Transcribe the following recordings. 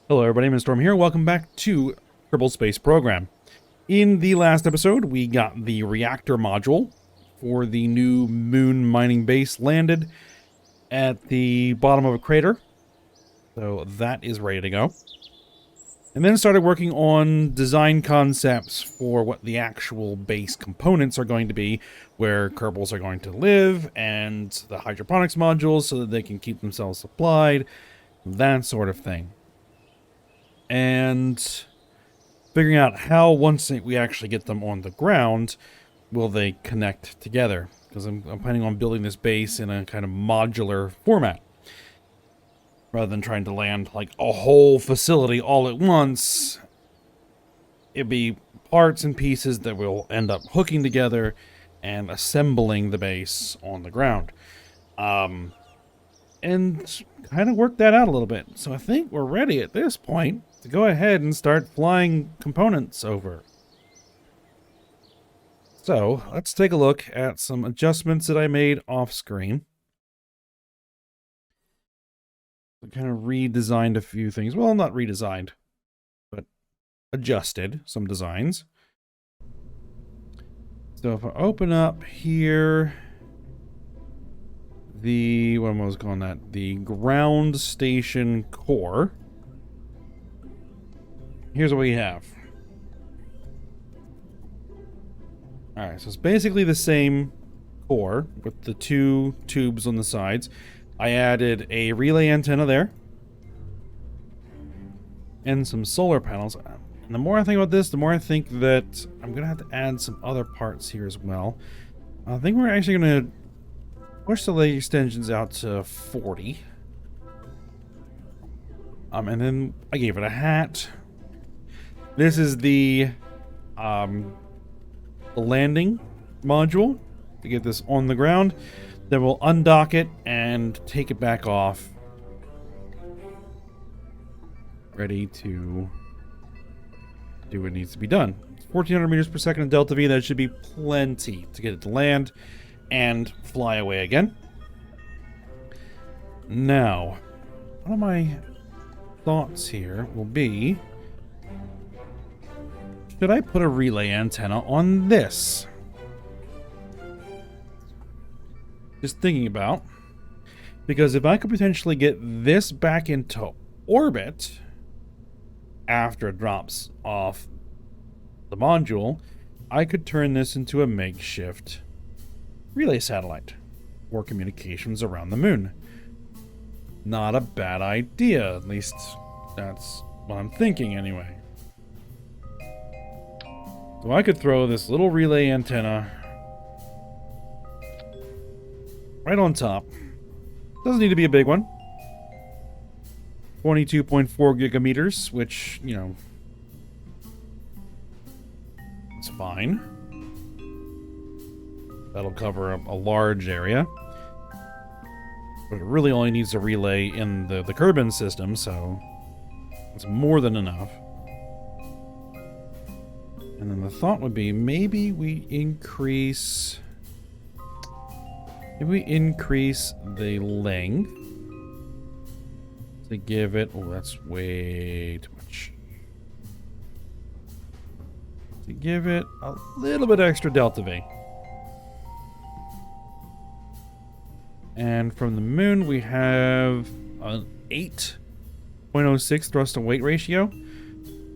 Hello everybody, I'm Storm here. Welcome back to Kerbal Space program. In the last episode, we got the reactor module for the new moon mining base landed at the bottom of a crater. So that is ready to go. And then started working on design concepts for what the actual base components are going to be, where Kerbals are going to live, and the hydroponics modules so that they can keep themselves supplied, that sort of thing. And figuring out how, once we actually get them on the ground, will they connect together. Because I'm planning on building this base in a kind of modular format. Rather than trying to land like a whole facility all at once, it'd be parts and pieces that will end up hooking together and assembling the base on the ground. And kind of work that out a little bit. So I think we're ready at this point to go ahead and start flying components over. So let's take a look at some adjustments that I made off screen. I kind of redesigned a few things. Well, not redesigned, but adjusted some designs. So if I open up here, what am I calling that? The ground station core. Here's what we have. Alright, so it's basically the same core with the two tubes on the sides. I added a relay antenna there. And some solar panels. And the more I think about this, the more I think that I'm going to have to add some other parts here as well. I think we're actually going to push the leg extensions out to 40. And then I gave it a hat. This is the landing module to get this on the ground. Then we'll undock it and take it back off. Ready to do what needs to be done. 1,400 meters per second in Delta V. That should be plenty to get it to land and fly away again. Now, one of my thoughts here will be, should I put a relay antenna on this? Just thinking about, because if I could potentially get this back into orbit after it drops off the module, I could turn this into a makeshift relay satellite for communications around the moon. Not a bad idea, at least that's what I'm thinking anyway. So I could throw this little relay antenna right on top. Doesn't need to be a big one. 22.4 gigameters, which, you know, it's fine. That'll cover a large area. But it really only needs a relay in the Kerbal system, so it's more than enough. And then the thought would be, maybe we increase the length to give it, oh, that's way too much. To give it a little bit extra Delta V. And from the moon, we have an 8.06 thrust to weight ratio.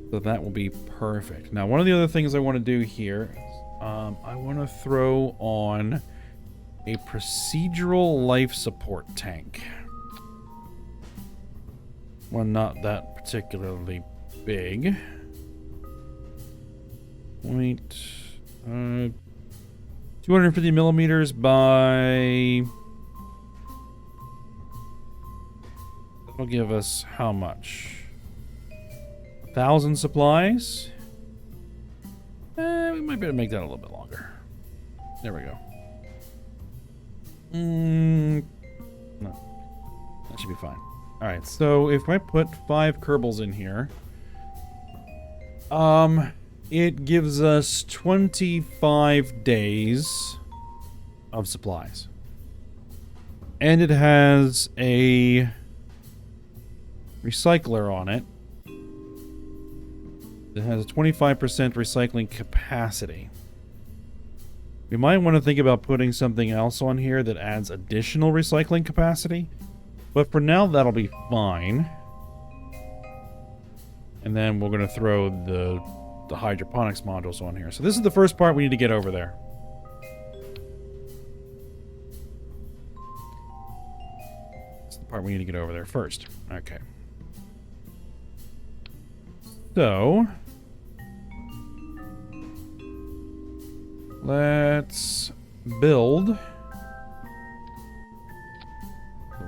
So that will be perfect. Now, one of the other things I want to do here, I want to throw on a procedural life support tank. One not that particularly big. 250 millimeters by... That'll give us how much? 1,000 supplies? We might be able to make that a little bit longer. There we go. No. That should be fine. Alright, so if I put 5 Kerbals in here, it gives us 25 days of supplies. And it has a recycler on it It has a 25% recycling capacity. We might want to think about putting something else on here that adds additional recycling capacity. But for now, that'll be fine. And then we're going to throw the hydroponics modules on here. So this is the first part we need to get over there. This is the part we need to get over there first. Okay. So let's build a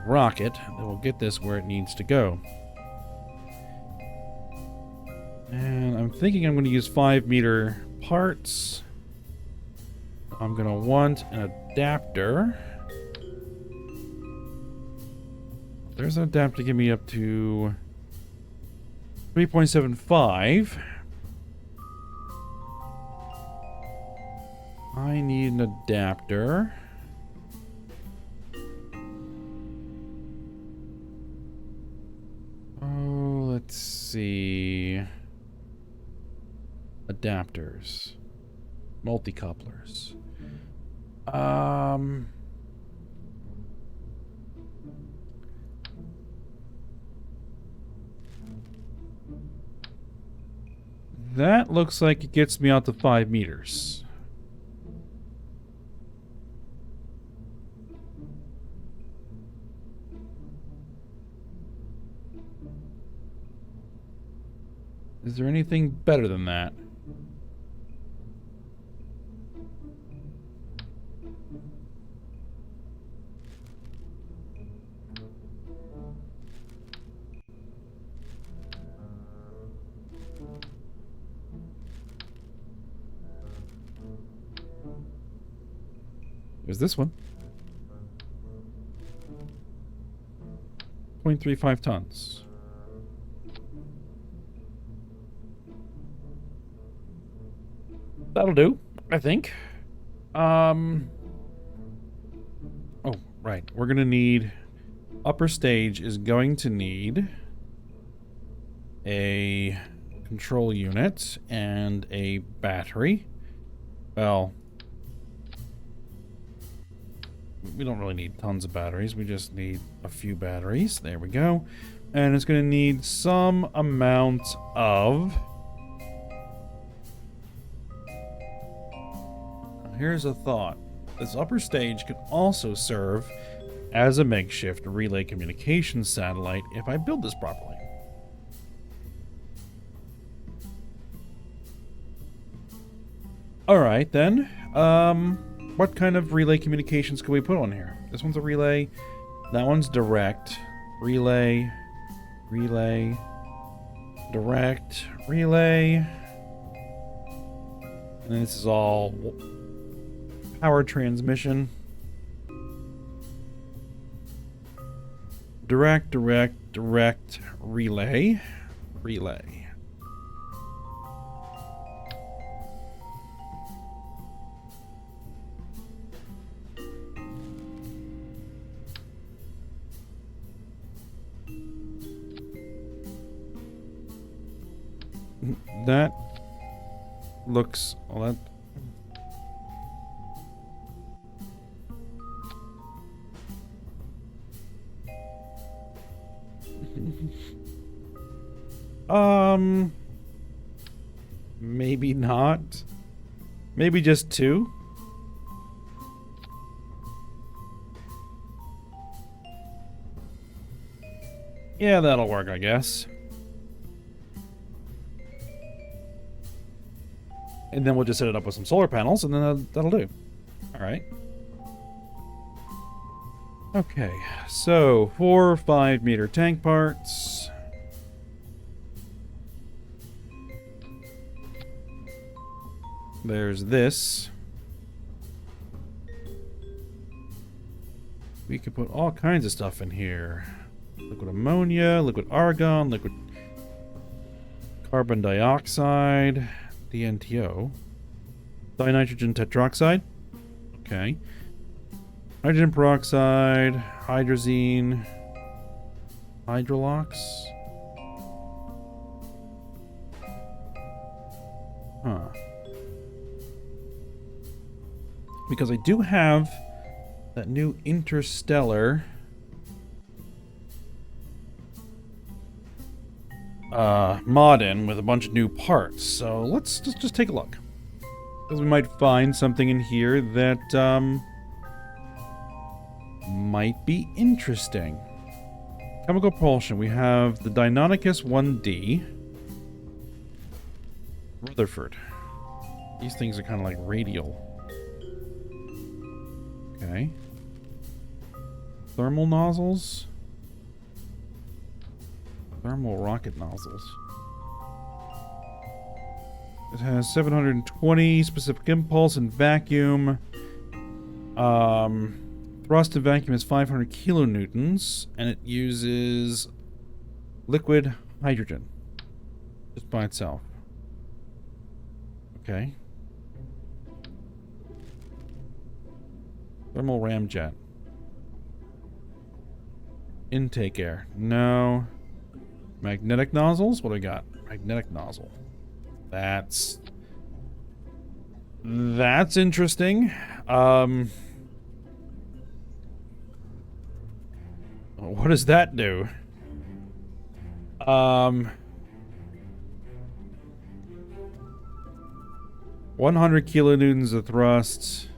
rocket that will get this where it needs to go. And I'm thinking I'm going to use 5-meter parts. I'm going to want an adapter. There's an adapter to get me up to 3.75. I need an adapter. Oh, let's see. Adapters. Multi-couplers. That looks like it gets me out to 5 meters. Is there anything better than that? There's this one. 0.35 tons. That'll do, I think. Oh, right. We're gonna need... Upper stage is going to need a control unit and a battery. Well, we don't really need tons of batteries. We just need a few batteries. There we go. And it's going to need some amount of... Here's a thought. This upper stage could also serve as a makeshift relay communications satellite if I build this properly. Alright then. What kind of relay communications can we put on here? This one's a relay. That one's direct. Relay. Relay. Direct. Relay. And then this is all power transmission. Direct, direct, direct, relay. Relay. That looks... Well, that... Maybe not. Maybe just 2. Yeah, that'll work, I guess. And then we'll just set it up with some solar panels, and then that'll do. Alright. Okay, so 4 5-meter tank parts. There's this. We could put all kinds of stuff in here. Liquid ammonia, liquid argon, liquid carbon dioxide, DNTO, dinitrogen tetroxide. Okay. Hydrogen peroxide, hydrazine, hydrolox. Because I do have that new interstellar mod in with a bunch of new parts. So let's just take a look. Because we might find something in here that might be interesting. Chemical propulsion. We have the Deinonychus 1D. Rutherford. These things are kind of like radial. Okay. Thermal nozzles. Thermal rocket nozzles. It has 720 specific impulse and vacuum. Thrust and vacuum is 500 kilonewtons, and it uses liquid hydrogen just by itself. Okay. Thermal ramjet. Intake air. No. Magnetic nozzles? What do we got? Magnetic nozzle. That's interesting. What does that do? 100 kilonewtons of thrust.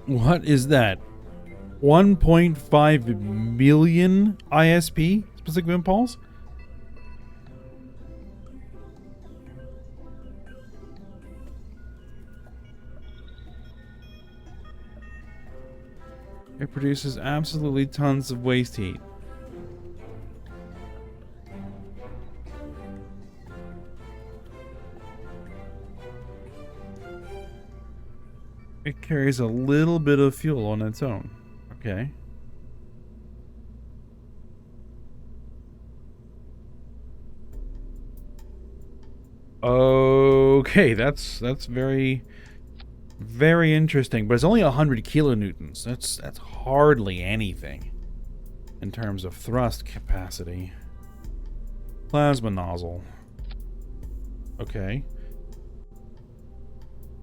What is that? 1.5 million ISP specific impulse? It produces absolutely tons of waste heat. It carries a little bit of fuel on its own. Okay. Okay, that's very interesting, but it's only 100 kilonewtons. That's hardly anything in terms of thrust capacity. Plasma nozzle. Okay.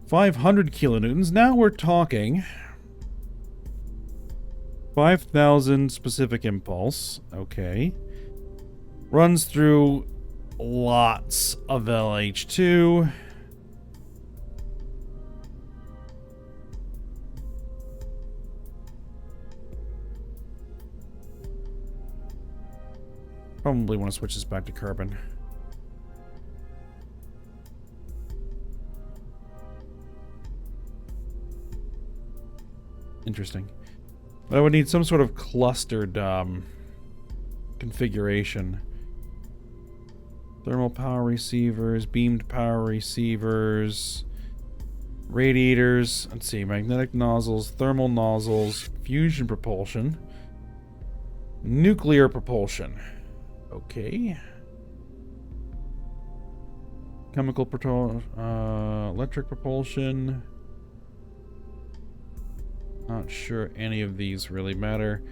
500 kilonewtons. Now we're talking 5,000 specific impulse. Okay. Runs through lots of LH2. Probably want to switch this back to carbon. Interesting. But I would need some sort of clustered configuration. Thermal power receivers, beamed power receivers, radiators. Let's see, magnetic nozzles, thermal nozzles, fusion propulsion, nuclear propulsion. Okay. Chemical propulsion, electric propulsion. Not sure any of these really matter.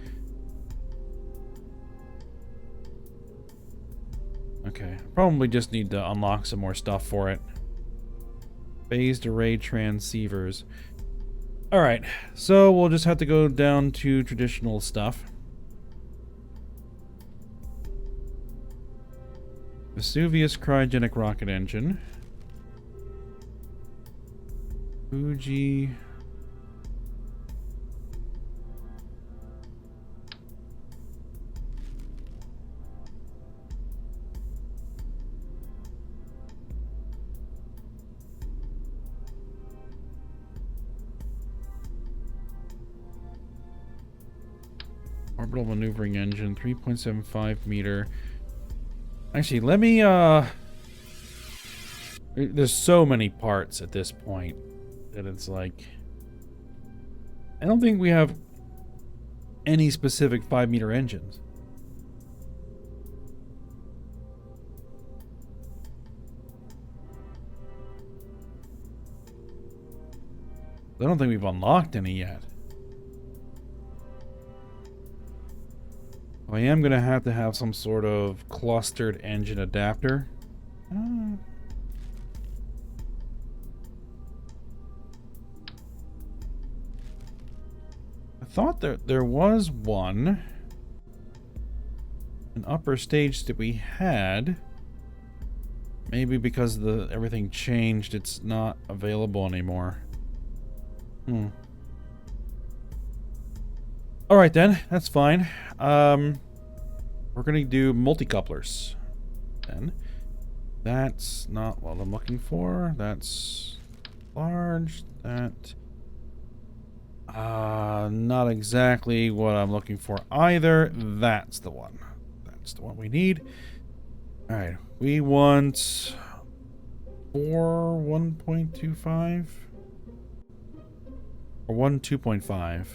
Okay, probably just need to unlock some more stuff for it. Phased array transceivers. Alright, so we'll just have to go down to traditional stuff. Vesuvius cryogenic rocket engine. Fuji. Orbital maneuvering engine, 3.75 meter. Actually, let me, there's so many parts at this point that it's like, I don't think we have any specific 5-meter engines. don't think we've unlocked any yet. I am going to have some sort of clustered engine adapter. I thought there was one. An upper stage that we had. Maybe because everything changed, it's not available anymore. Alright then, that's fine. We're gonna do multi-couplers. Then. That's not what I'm looking for. That's large. That... not exactly what I'm looking for either. That's the one. That's the one we need. Alright, we want 4 1.25 or 1 2.5.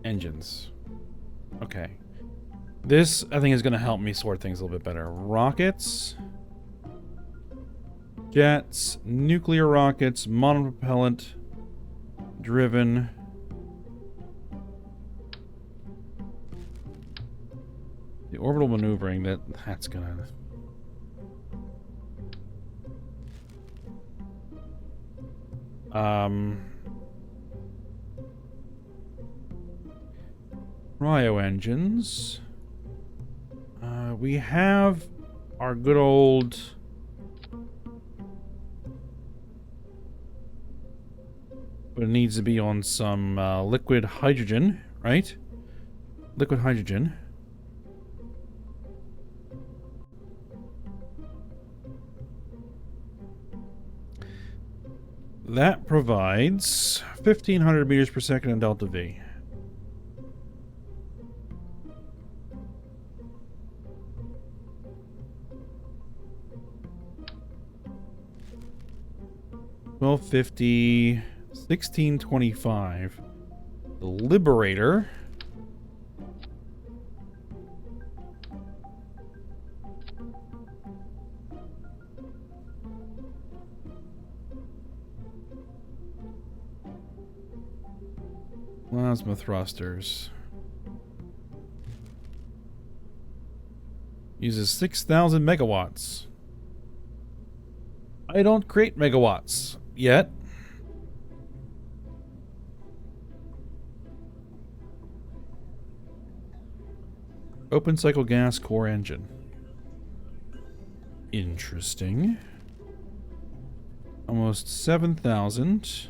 Engines. Okay. This, I think, is going to help me sort things a little bit better. Rockets. Jets. Nuclear rockets. Monopropellant. Driven. The orbital maneuvering, that's going to... Cryo engines. We have our good old... But it needs to be on some liquid hydrogen, right? Liquid hydrogen. That provides 1,500 meters per second in delta V. $1250, 1625. The Liberator. Plasma thrusters. Uses 6,000 megawatts. I don't create megawatts yet. Open cycle gas core engine. Interesting. Almost 7,000.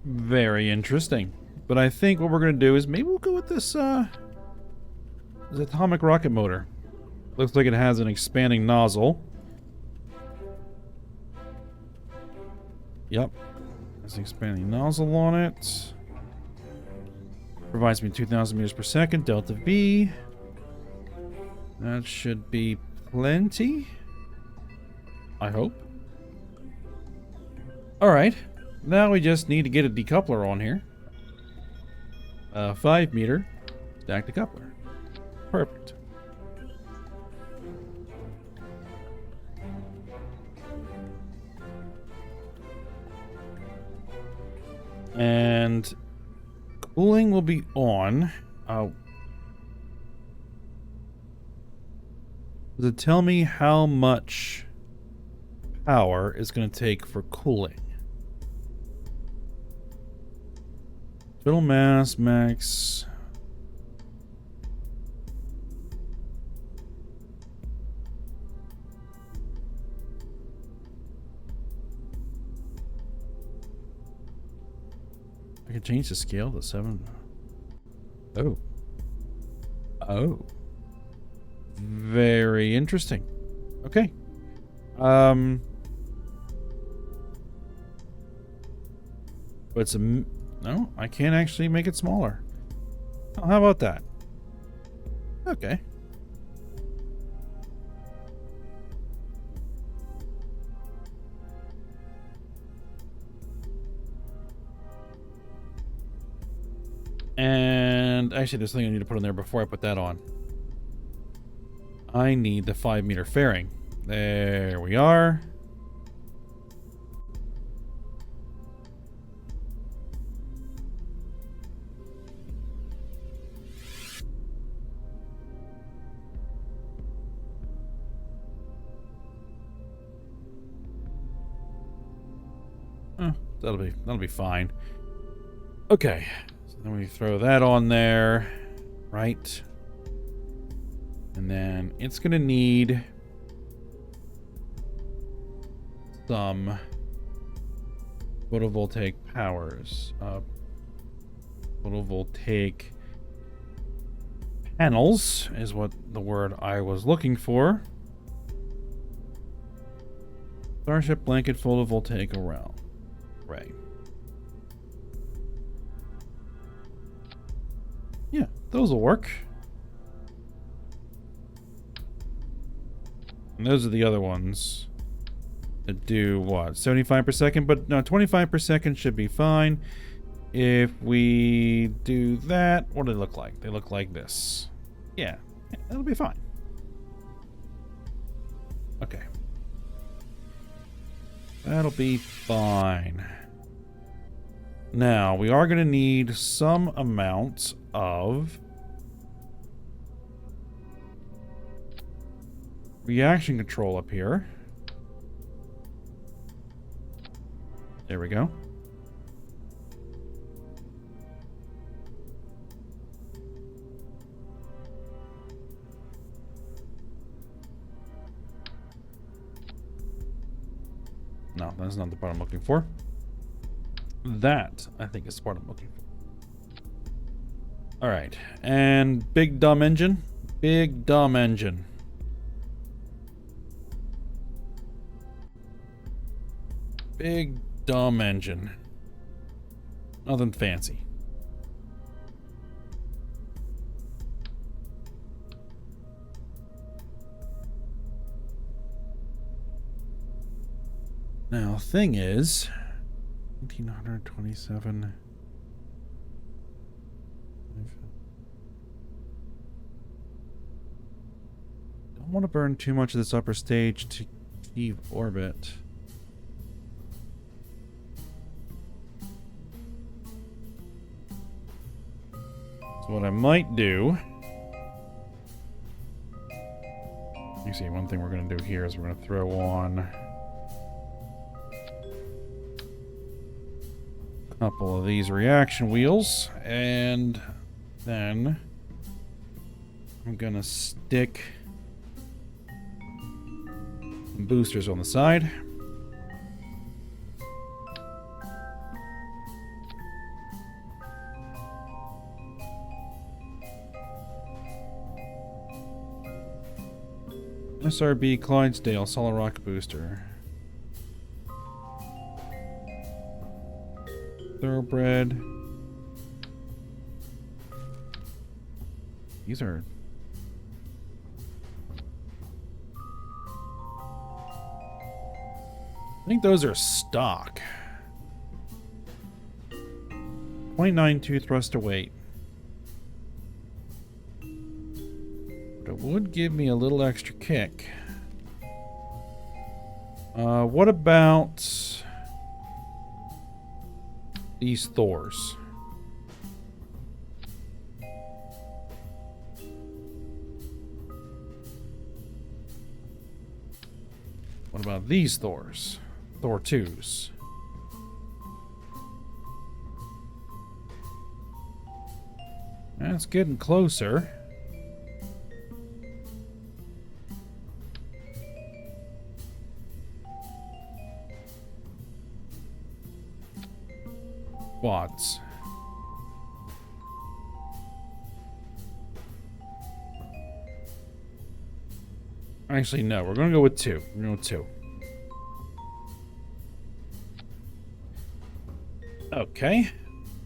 Very interesting. But I think what we're going to do is maybe we'll go with this atomic rocket motor. Looks like it has an expanding nozzle. Yep. There's an expanding nozzle on it. Provides me 2,000 meters per second. Delta V. That should be plenty. I hope. Alright. Now we just need to get a decoupler on here. 5 meter stack decoupler. Perfect. And cooling will be on. Does it tell me how much power is going to take for cooling? Total mass, max. I can change the scale to 7. Oh. Oh. Very interesting. Okay. But it's a... No, I can't actually make it smaller. Oh, how about that? Okay. And actually, there's something I need to put in there before I put that on. I need the 5-meter fairing. There we are. That'll be fine. Okay. So then we throw that on there, right? And then it's gonna need some photovoltaic powers. Photovoltaic panels is what the word I was looking for. Starship blanket photovoltaic array. Yeah, those will work. And those are the other ones that do what? 75 per second? But no, 25 per second should be fine. If we do that, what do they look like? They look like this. Yeah, that'll be fine. Okay. That'll be fine. Now, we are going to need some amount of reaction control up here. There we go. No, that's not the part I'm looking for. That, I think, is the part I'm looking for. Alright, and big dumb engine. Big dumb engine. Big dumb engine. Nothing fancy. Now, thing is, 1927. Don't want to burn too much of this upper stage to achieve orbit. So what I might do... You see, one thing we're going to do here is we're going to throw on a couple of these reaction wheels, and then I'm going to stick some boosters on the side. SRB Clydesdale solid rocket booster. Thoroughbred. These are... I think those are stock. 0.92 thrust to weight. But it would give me a little extra kick. What about these Thors? What about these Thors? Thor 2s. That's getting closer. Quads. Actually, no. We're going to go with 2. We're going to go with 2. Okay.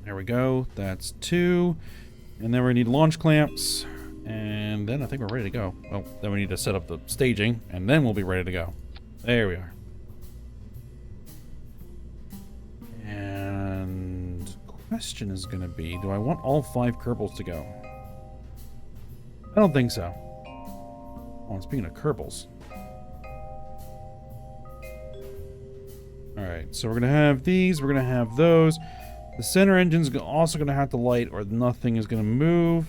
There we go. That's 2. And then we need launch clamps. And then I think we're ready to go. Well, then we need to set up the staging. And then we'll be ready to go. There we are. And question is going to be, do I want all 5 Kerbals to go? I don't think so. Oh, speaking of Kerbals. Alright, so we're going to have these. We're going to have those. The center engine's also going to have to light or nothing is going to move.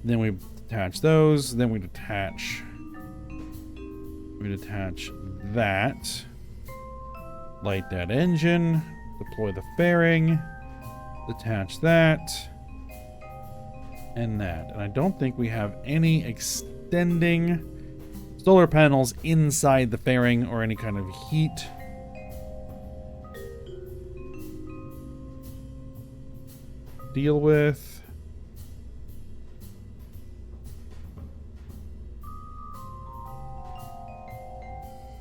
Then we detach those. Then we detach that. Light that engine. Deploy the fairing. Detach that. And that. And I don't think we have any extending solar panels inside the fairing or any kind of heat. Deal with.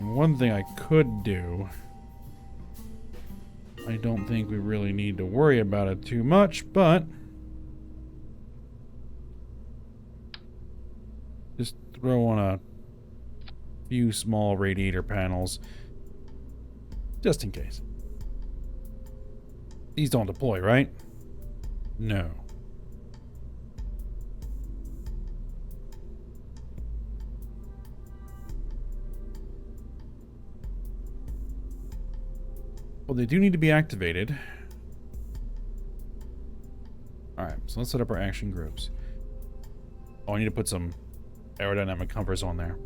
One thing I could do, I don't think we really need to worry about it too much, but just throw on a few small radiator panels just in case. These don't deploy, right? No. Well, they do need to be activated. Alright, so let's set up our action groups. Oh, I need to put some aerodynamic covers on there.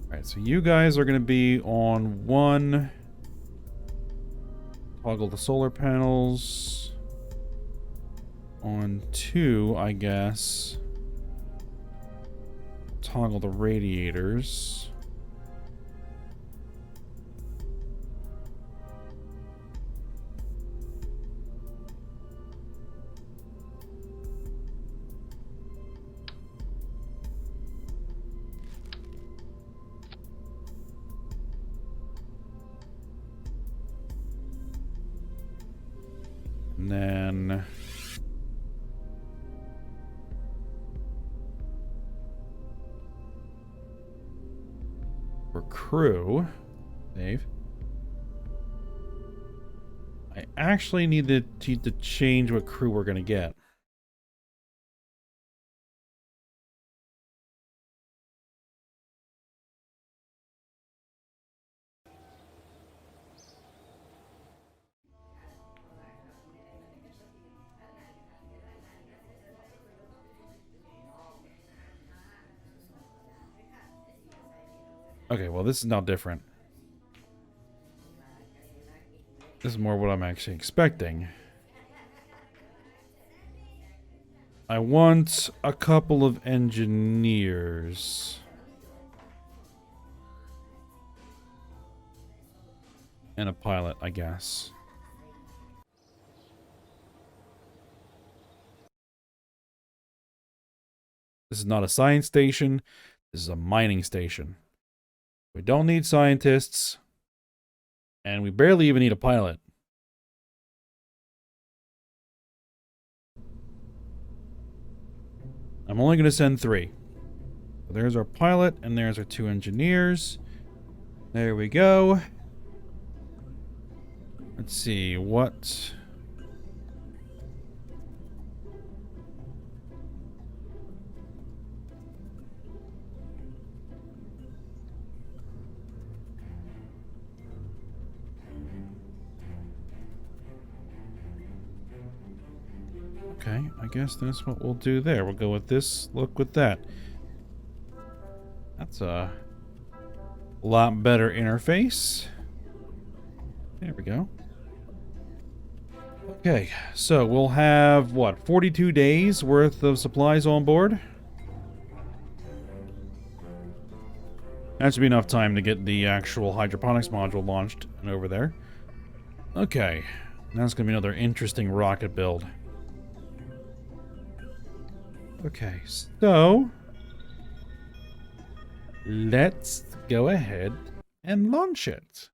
Alright, so you guys are going to be on 1. Toggle the solar panels. On 2, I guess. Toggle the radiators. And then for crew, Dave, I actually need to change what crew we're going to get. Okay, well, this is now different. This is more what I'm actually expecting. I want a couple of engineers. And a pilot, I guess. This is not a science station. This is a mining station. We don't need scientists. And we barely even need a pilot. I'm only going to send 3. So there's our pilot, and there's our 2 engineers. There we go. Let's see, what... Okay, I guess that's what we'll do there. We'll go with this, look with that. That's a lot better interface. There we go. Okay, so we'll have, what, 42 days worth of supplies on board? That should be enough time to get the actual hydroponics module launched and over there. Okay, now it's going to be another interesting rocket build. Okay, so let's go ahead and launch it.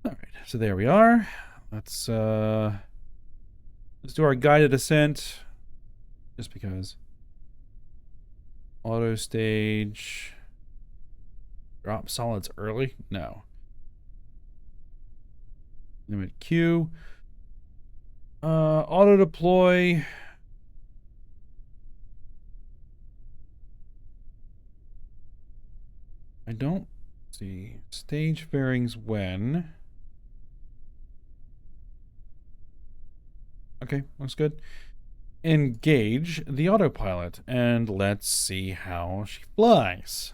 All right, so there we are. Let's do our guided ascent, just because. Auto stage. Drop solids early? No. Limit Q. Auto deploy. I don't see. Stage fairings when? Okay, looks good. Engage the autopilot, and let's see how she flies.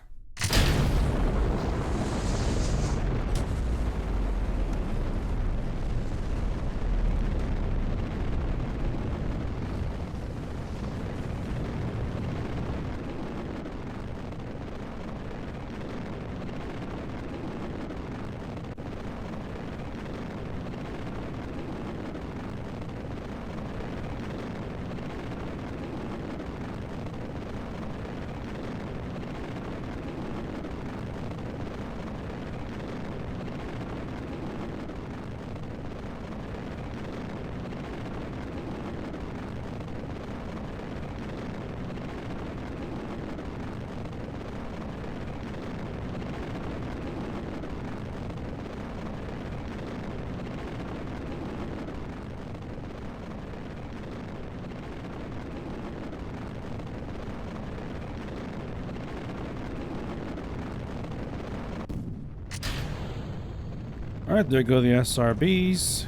All right, there go the SRBs.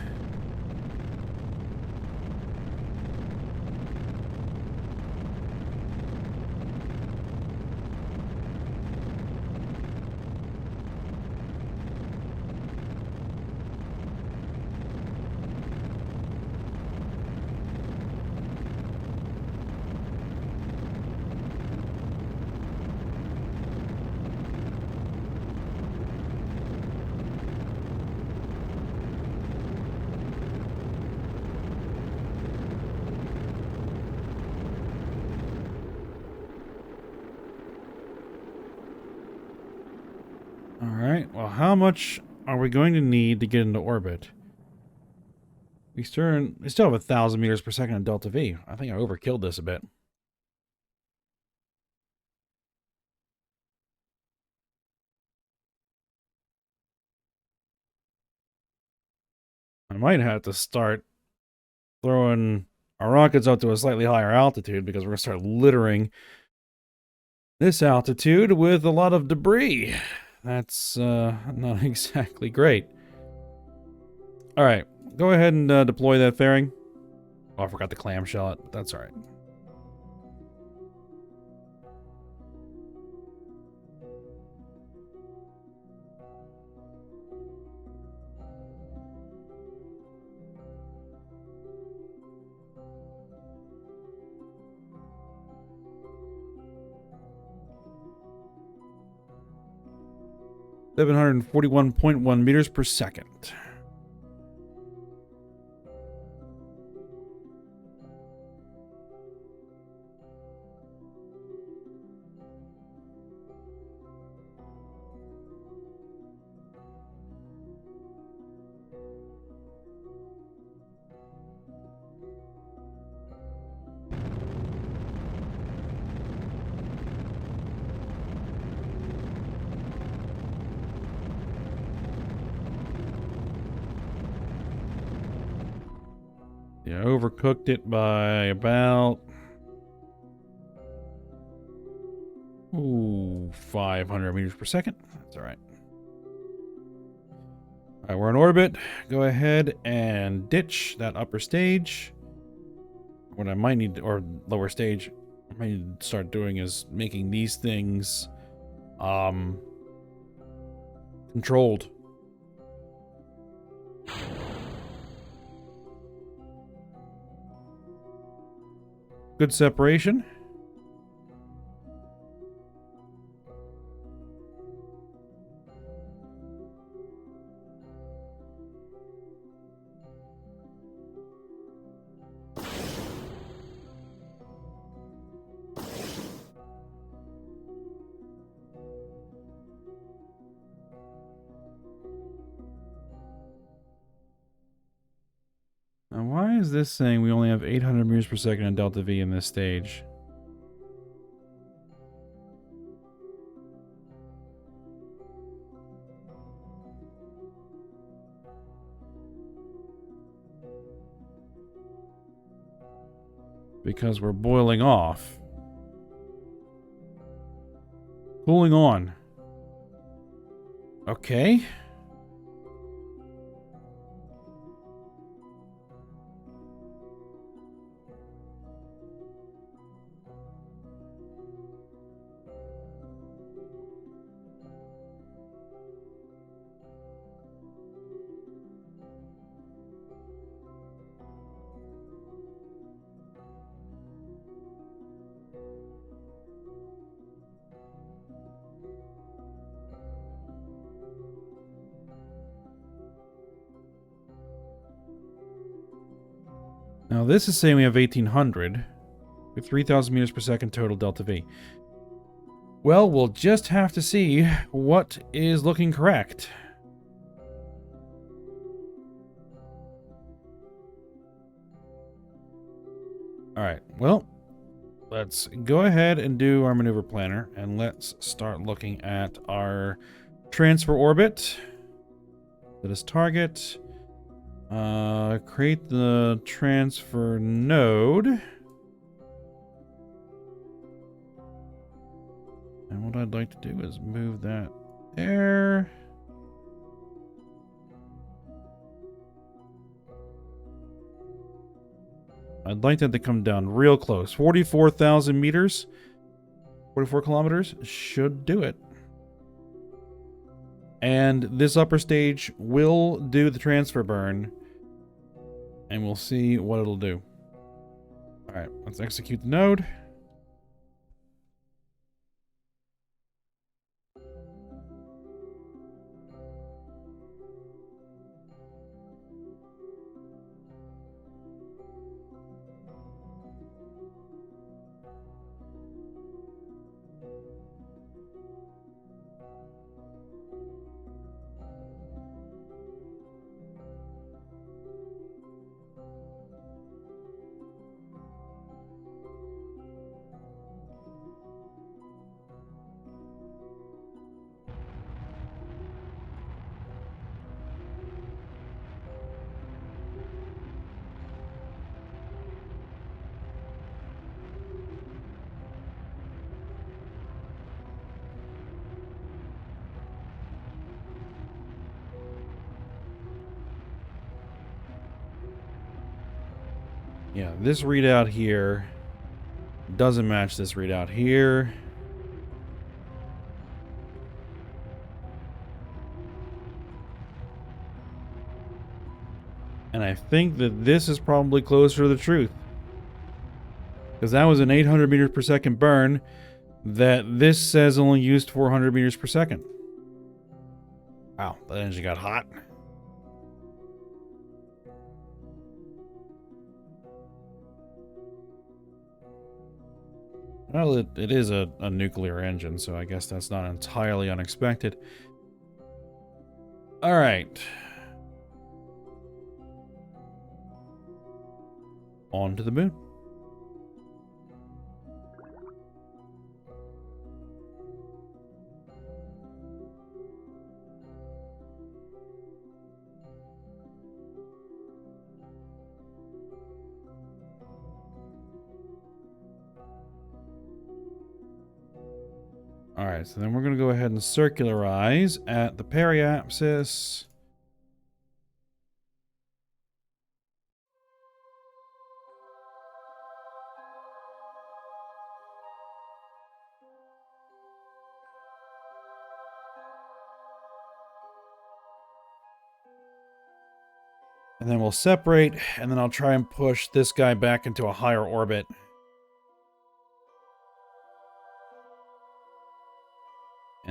Alright, well, how much are we going to need to get into orbit? We still have 1,000 meters per second in delta V. I think I overkilled this a bit. I might have to start throwing our rockets up to a slightly higher altitude, because we're going to start littering this altitude with a lot of debris. That's not exactly great. All right, go ahead and deploy that fairing. Oh, I forgot the clamshell it, but that's all right. (741.1 meters per second). Yeah, overcooked it by about 500 meters per second. That's all right. All right, we're in orbit. Go ahead and ditch that upper stage. What I might need, or lower stage, I might need to start doing is making these things controlled. Good separation. Now, why is this saying we only have 800 meters per second in delta V in this stage? Because we're boiling off. Cooling on. Okay. Now this is saying we have 1800 with 3000 meters per second total delta V. Well, we'll just have to see what is looking correct. Alright, well, let's go ahead and do our maneuver planner, and let's start looking at our transfer orbit. Set as target. Create the transfer node. And what I'd like to do is move that there. I'd like that to come down real close. 44,000 meters. 44 kilometers should do it. And this upper stage will do the transfer burn. And we'll see what it'll do. Alright, let's execute the node. Yeah, this readout here doesn't match this readout here. And I think that this is probably closer to the truth. Because that was an 800 meters per second burn that this says only used 400 meters per second. Wow, that engine got hot. Well, it is a nuclear engine, so I guess that's not entirely unexpected. All right. On to the moon. Alright, so then we're going to go ahead and circularize at the periapsis. And then we'll separate, and then I'll try and push this guy back into a higher orbit.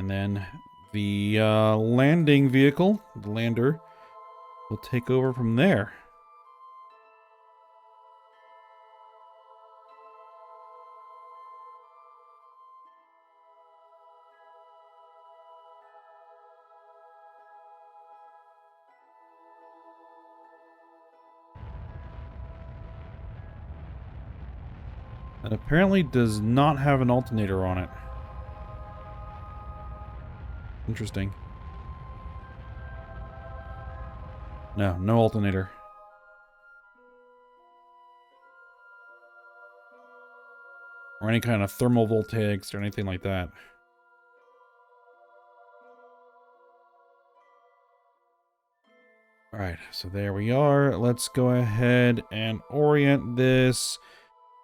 And then the landing vehicle, the lander, will take over from there. It apparently does not have an alternator on it. Interesting. No, no alternator. Or any kind of thermal voltaics or anything like that. Alright, so there we are. Let's go ahead and orient this.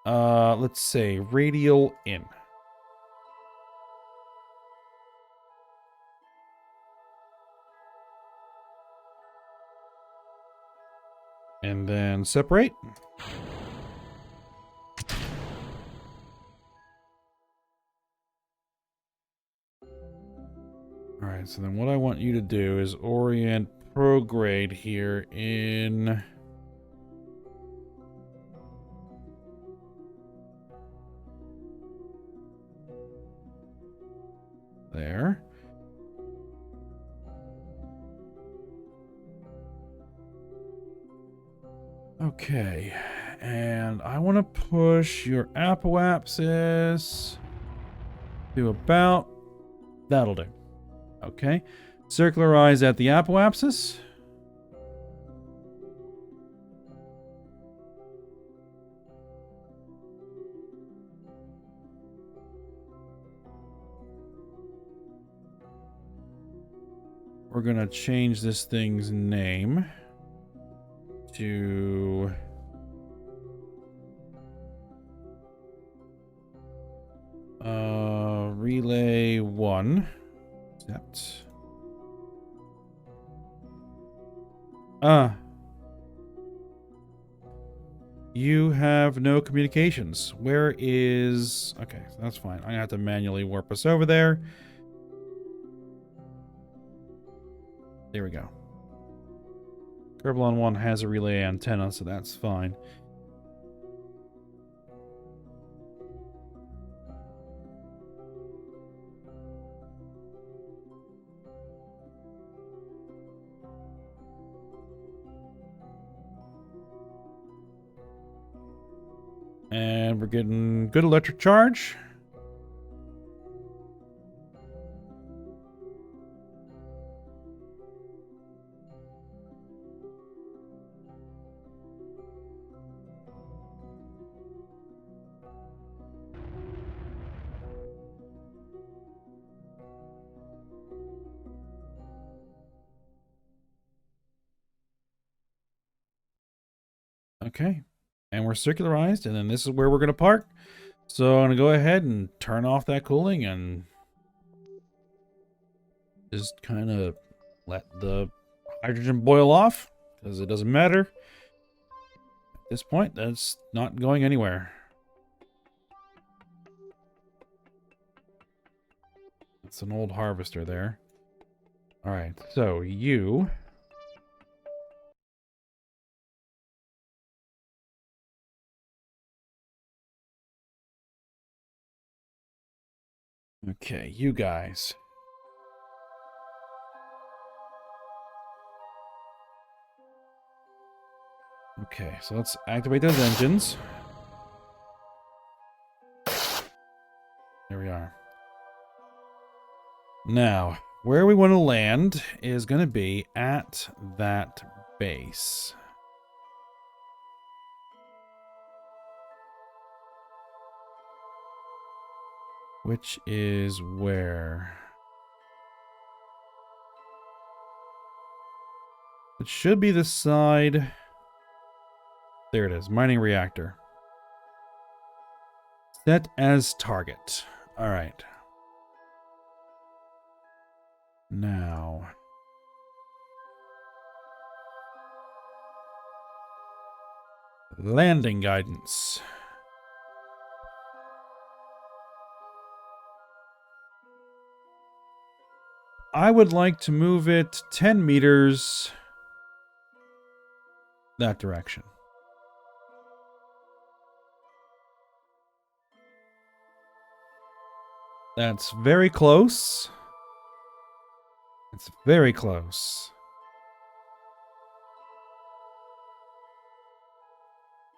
Let's say radial in. And then separate. Alright, so then what I want you to do is orient prograde here in... there. Okay, and I want to push your apoapsis to about... that'll do. Okay, circularize at the apoapsis. We're gonna change this thing's name to relay 1. Accept. You have no communications. Where is... okay, so that's fine. I'm gonna have to manually warp us over there. There we go. Kerbal 1 has a relay antenna, so that's fine. And we're getting good electric charge. Okay. And we're circularized, and then this is where we're going to park. So I'm going to go ahead and turn off that cooling and just kind of let the hydrogen boil off, because it doesn't matter. At this point, that's not going anywhere. It's an old harvester there. All right, so you... okay, you guys. Okay, so let's activate those engines. There we are. Now, where we want to land is going to be at that base. Which is where? It should be the side. There it is, mining reactor. Set as target. All right. Now. Landing guidance. I would like to move it 10 meters that direction. That's very close. It's very close.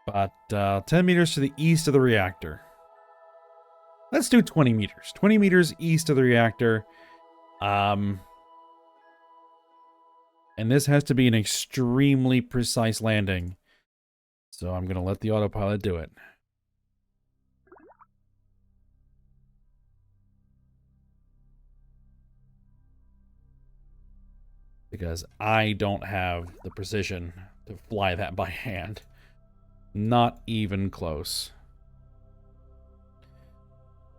But 10 meters to the east of the reactor. Let's do 20 meters. 20 meters east of the reactor. And this has to be an extremely precise landing. So I'm going to let the autopilot do it. Because I don't have the precision to fly that by hand. Not even close.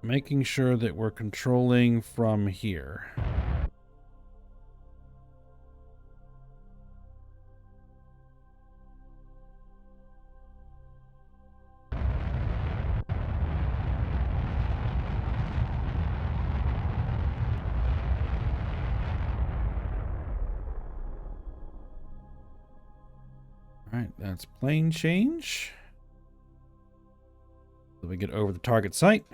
Making sure that we're controlling from here. Alright, that's plane change. So we get over the target site.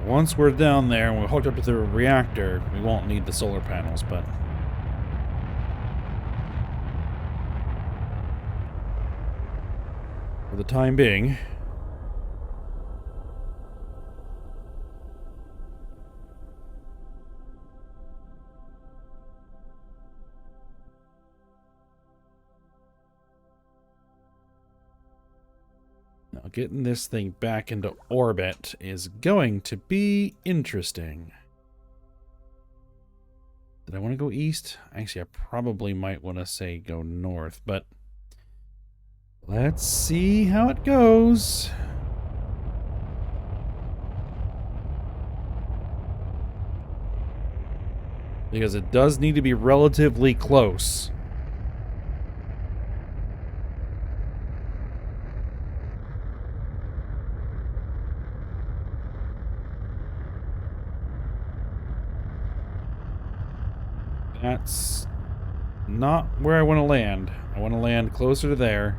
Once we're down there and we're hooked up to the reactor, we won't need the solar panels, but... for the time being... now, getting this thing back into orbit is going to be interesting. Did I want to go east? Actually, I probably might want to say go north, but let's see how it goes. Because it does need to be relatively close. That's not where I want to land. I want to land closer to there.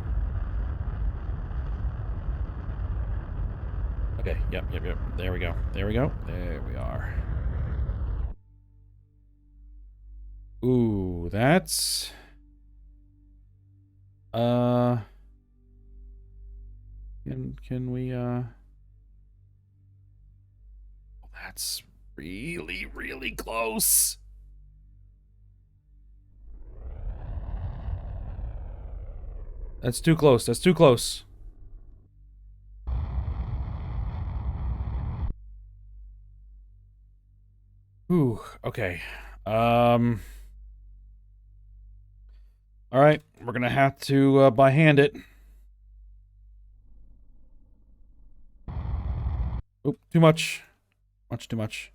Okay, yep. There we go. There we go. There we are. Ooh, that's... Can we, that's really, really close. That's too close. That's too close. Ooh, okay. All right, we're gonna have to by hand it. Oop, too much. Much too much.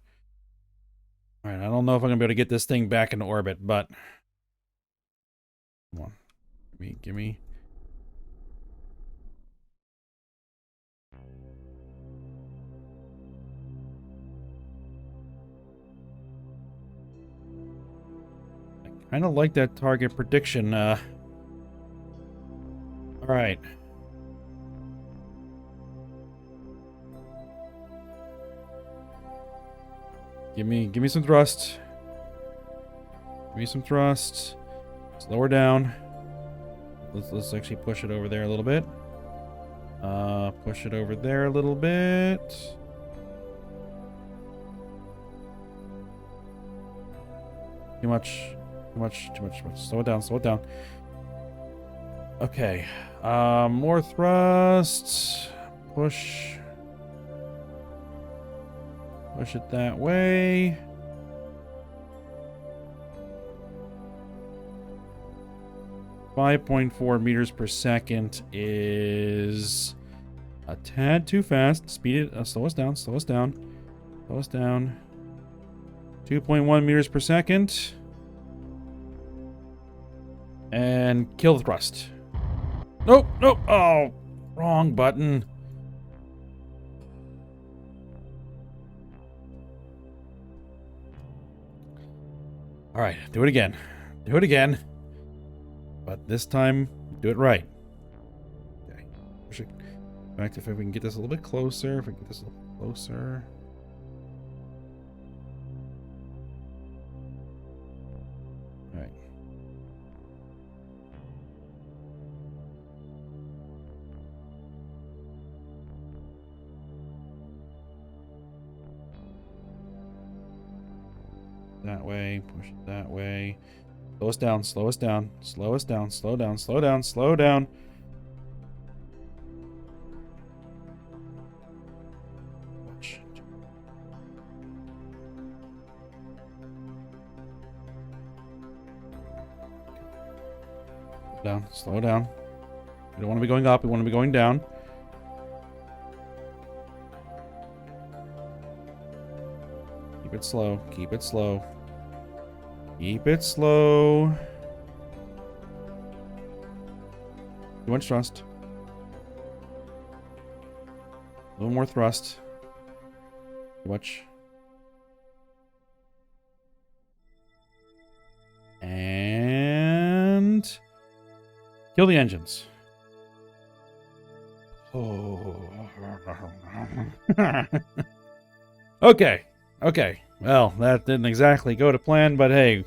All right, I don't know if I'm gonna be able to get this thing back into orbit, but come on, give me. I kind of like that target prediction. All right. Give me some thrust. Give me some thrust. Slow her down. Let's actually push it over there a little bit. Push it over there a little bit. Too much. Too much. Slow it down. Slow it down. Okay. More thrust. Push. Push it that way. 5.4 meters per second is a tad too fast. Speed it. Slow us down. Slow us down. Slow us down. 2.1 meters per second. And kill the thrust. Nope. Nope. Oh, wrong button. All right. Do it again. Do it again. But this time, do it right. Okay. In fact, if we can get this a little bit closer, if we can get this a little bit closer. All right. That way, push it that way. Slow us down, slow us down, slow us down, slow down, slow down, slow down. Down, slow down. We don't want to be going up, we want to be going down. Keep it slow, keep it slow. Keep it slow. Too much thrust. A little more thrust. Too much. And kill the engines. Oh. Okay. Okay. Well, that didn't exactly go to plan, but hey.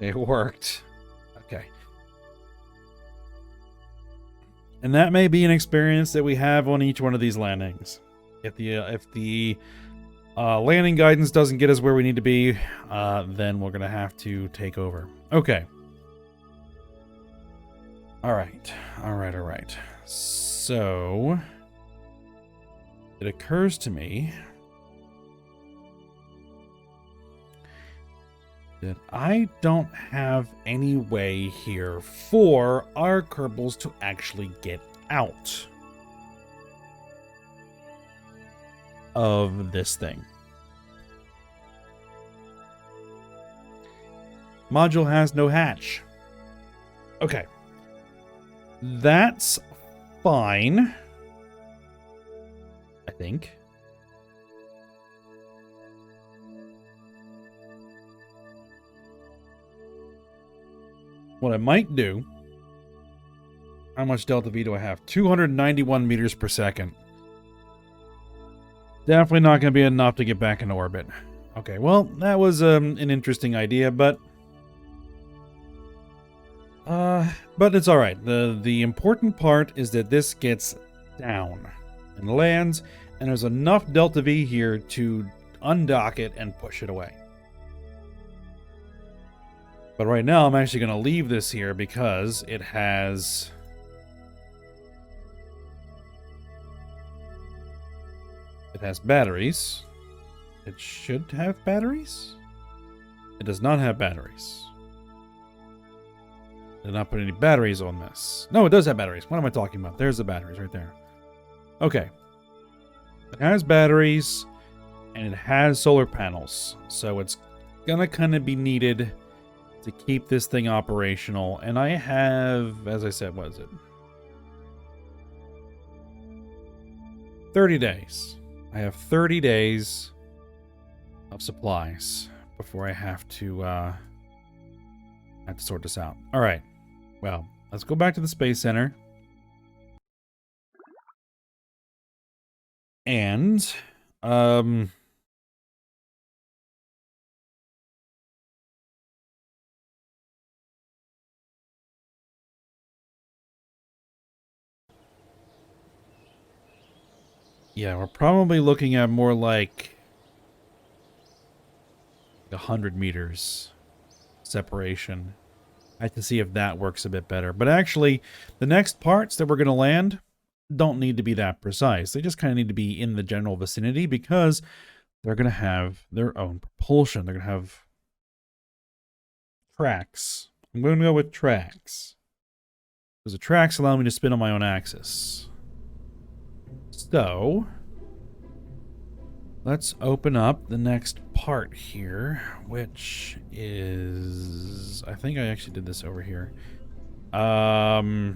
It worked. Okay. And that may be an experience that we have on each one of these landings. If the landing guidance doesn't get us where we need to be, then we're going to have to take over. Okay. All right. All right. All right. So it occurs to me that I don't have any way here for our Kerbals to actually get out of this thing. Module has no hatch. Okay. That's fine. I think. What I might do... How much delta V do I have? 291 meters per second. Definitely not going to be enough to get back into orbit. Okay, well, that was an interesting idea, but it's all right. The important part is that this gets down and lands, and there's enough delta V here to undock it and push it away. But right now, I'm actually going to leave this here because it has... It has batteries. It should have batteries? It does not have batteries. Did not put any batteries on this. No, it does have batteries. What am I talking about? There's the batteries right there. Okay. It has batteries, and it has solar panels. So it's going to kind of be needed to keep this thing operational. And I have, as I said, what is it? 30 days. I have 30 days of supplies before I have to sort this out. All right. Well, let's go back to the Space Center. And yeah, we're probably looking at more like 100 meters separation. I have to see if that works a bit better. But actually, the next parts that we're going to land don't need to be that precise. They just kind of need to be in the general vicinity because they're going to have their own propulsion. They're going to have tracks. I'm going to go with tracks. Because the tracks allow me to spin on my own axis. So, let's open up the next part here, which is... I think I actually did this over here. The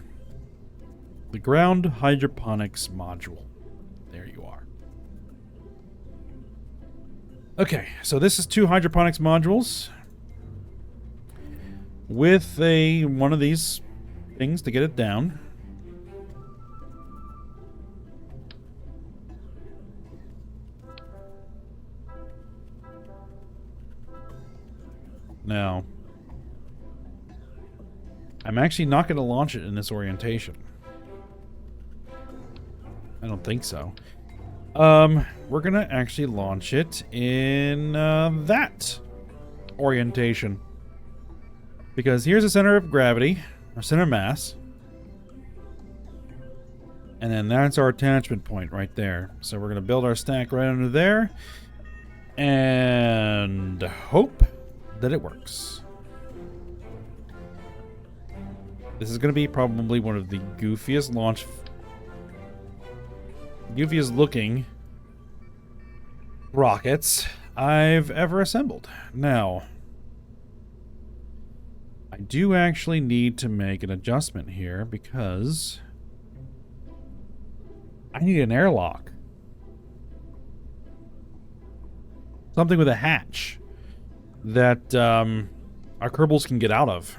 ground hydroponics module. There you are. Okay, so this is 2 hydroponics modules with one of these things to get it down. Now, I'm actually not going to launch it in this orientation. I don't think so. We're going to actually launch it in that orientation. Because here's the center of gravity, our center of mass. And then that's our attachment point right there. So we're going to build our stack right under there. And hope that it works. This is going to be probably one of the goofiest looking rockets I've ever assembled. Now, I do actually need to make an adjustment here because I need an airlock. Something with a hatch that our Kerbals can get out of.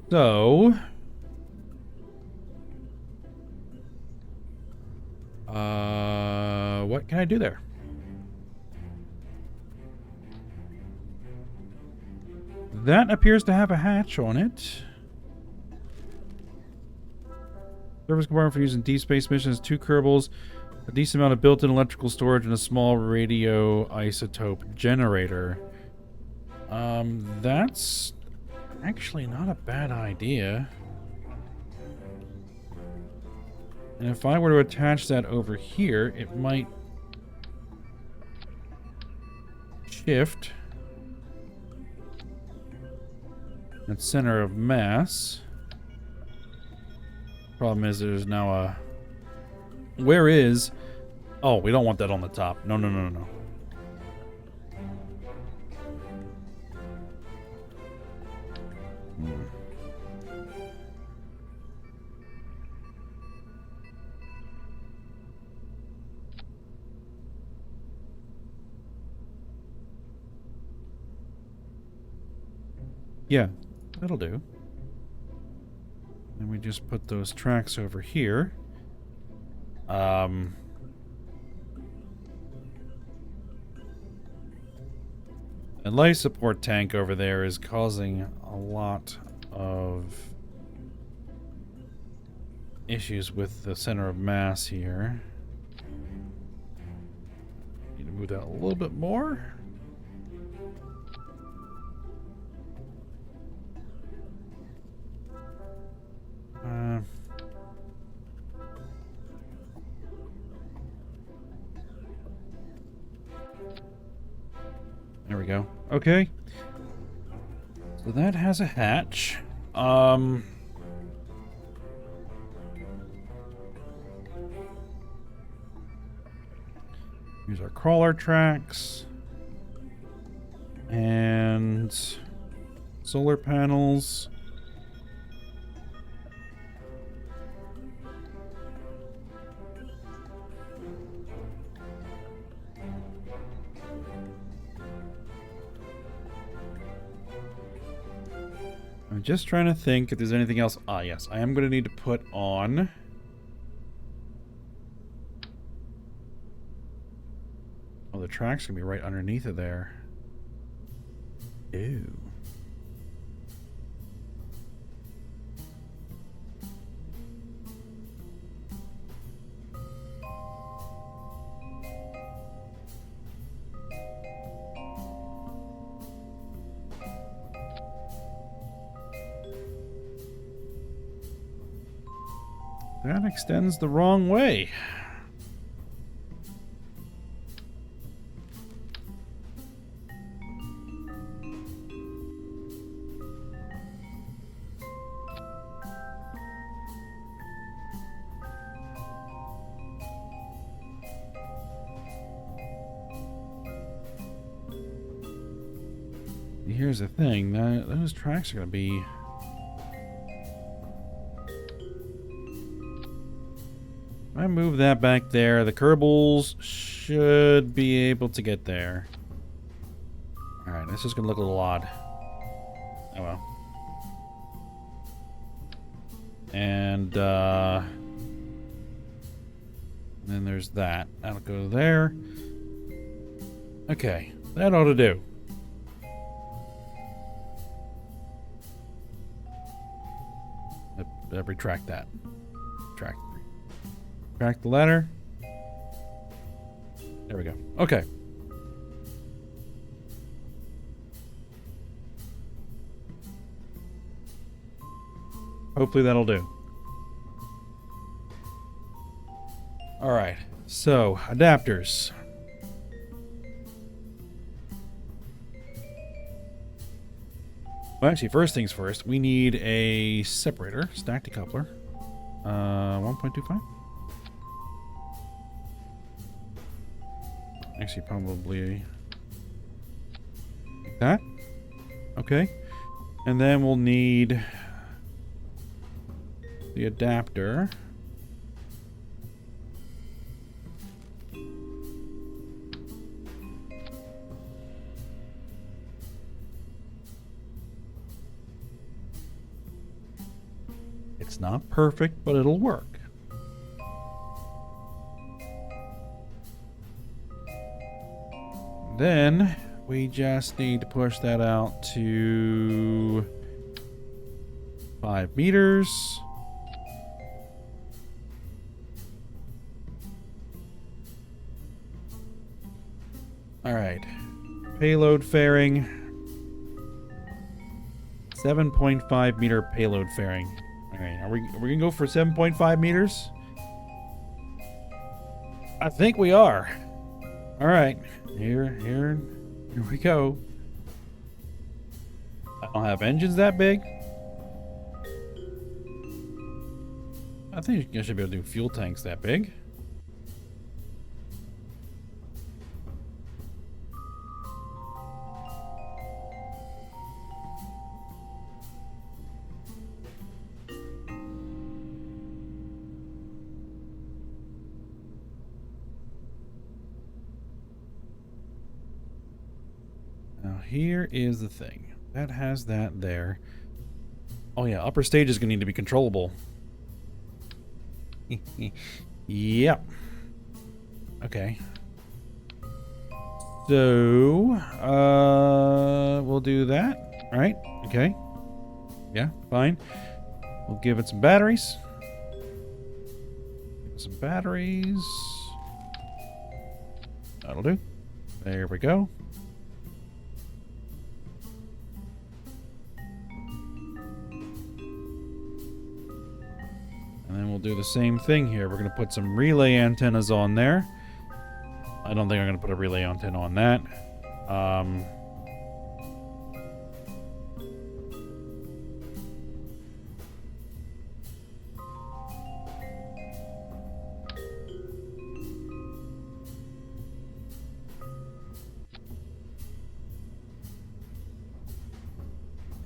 So, what can I do there? That appears to have a hatch on it. Service compartment for using deep space missions, 2 Kerbals, a decent amount of built-in electrical storage, and a small radioisotope generator. That's actually not a bad idea. And if I were to attach that over here, it might shift that center of mass. Problem is there's now a... Where is... Oh, we don't want that on the top. No, no, no, no, no. Yeah, that'll do. And we just put those tracks over here. The life support tank over there is causing a lot of issues with the center of mass here. Need to move that a little bit more. There we go. Okay. So that has a hatch. Here's our crawler tracks. And solar panels. I'm just trying to think if there's anything else. Ah, yes. I am going to need to put on... Oh, the track's going to be right underneath it there. Ew. That extends the wrong way. Here's the thing, those tracks are going to be... If I move that back there, the Kerbals should be able to get there. Alright, this is going to look a little odd. Oh well. And then there's that. That'll go there. Okay, that ought to do. Retract that. Retract the ladder. There we go. Okay. Hopefully that'll do. Alright, so adapters. Well, actually, first things first, we need a separator, stack decoupler. 1.25? Actually, probably like that. Okay. And then we'll need the adapter. It's not perfect, but it'll work. Then we just need to push that out to 5 meters. All right, payload fairing, 7.5 meter payload fairing. All right, are we gonna go for 7.5 meters? I think we are. All right, here we go. I don't have engines that big. I think I should be able to do fuel tanks that big. Here is the thing. That has that there. Oh yeah, upper stage is going to need to be controllable. Yep. Okay. So, we'll do that. Right? Okay. Yeah, fine. We'll give it some batteries. Some batteries. That'll do. There we go. And then we'll do the same thing here. We're going to put some relay antennas on there. I don't think I'm going to put a relay antenna on that.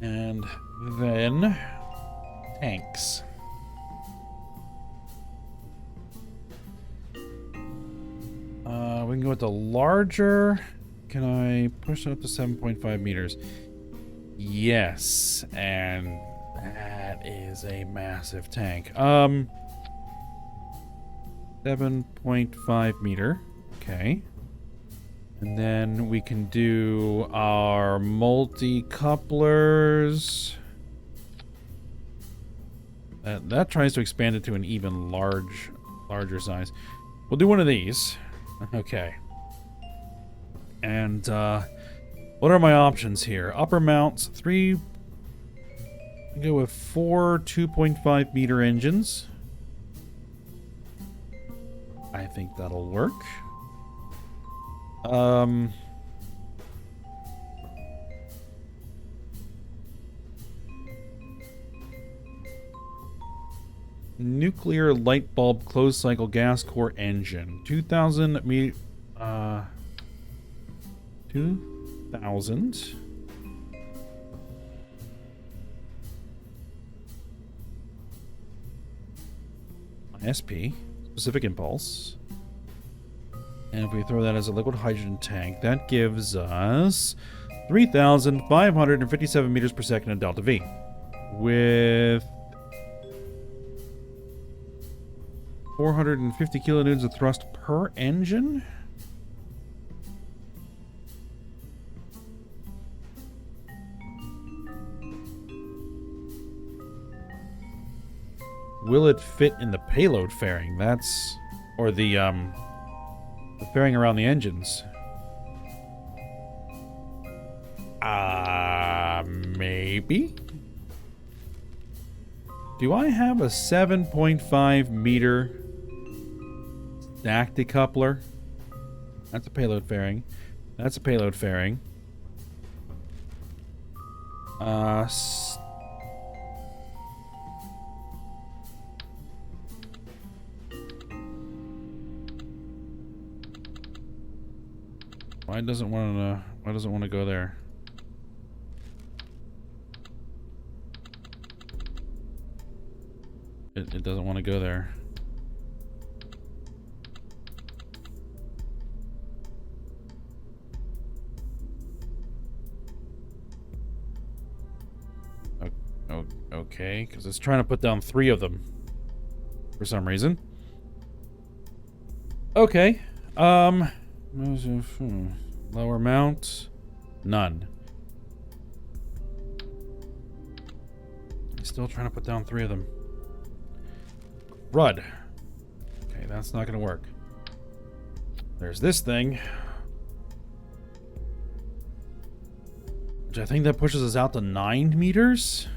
And then tanks. We can go with the larger. Can I push it up to 7.5 meters? Yes, and that is a massive tank. 7.5 meter. Okay. And then we can do our multi-couplers. That tries to expand it to an even larger size. We'll do one of these. Okay. And what are my options here? Upper mounts, 3. I'll go with 4 2.5 meter engines. I think that'll work. Nuclear light bulb closed cycle gas core engine. 2,000 me 2,000 SP, specific impulse. And if we throw that as a liquid hydrogen tank, that gives us 3,557 meters per second in delta V. With 450 kilonewtons of thrust per engine? Will it fit in the payload fairing? That's... or the fairing around the engines. Maybe? Do I have a 7.5 meter stack decoupler? That's a payload fairing. That's a payload fairing. Why doesn't want to go there? It doesn't want to go there. Okay, because it's trying to put down 3 of them for some reason. Okay. Lower mount. None. Still trying to put down 3 of them. Rud. Okay, that's not going to work. There's this thing. Which I think that pushes us out to 9 meters.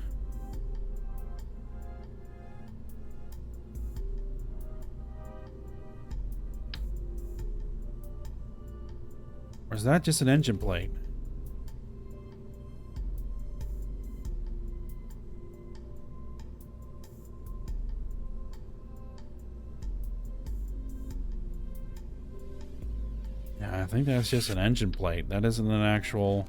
Or is that just an engine plate? Yeah, I think that's just an engine plate. That isn't an actual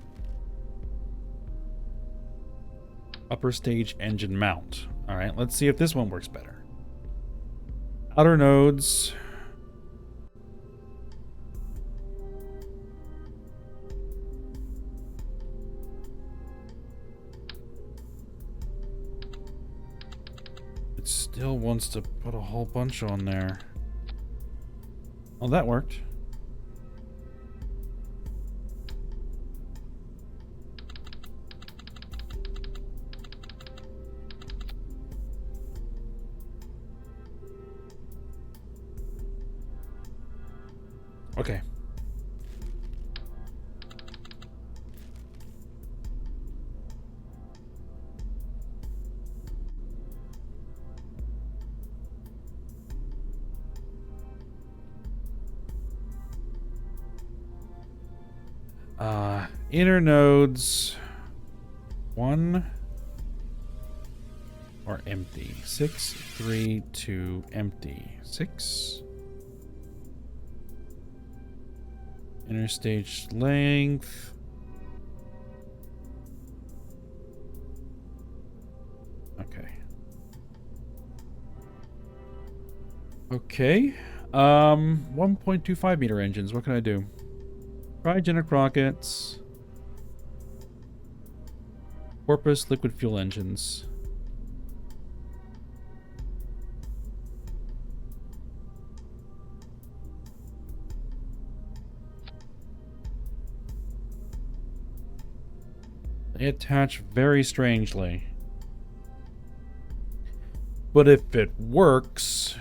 upper stage engine mount. Alright, let's see if this one works better. Outer nodes. Still wants to put a whole bunch on there. Oh, that worked. Okay. Inner nodes 1 or empty. 6, 3, 2, empty. 6. Inner stage length. Okay. Okay. 1.25 meter engines. What can I do? Cryogenic rockets. Porpoise liquid fuel engines. They attach very strangely. But if it works...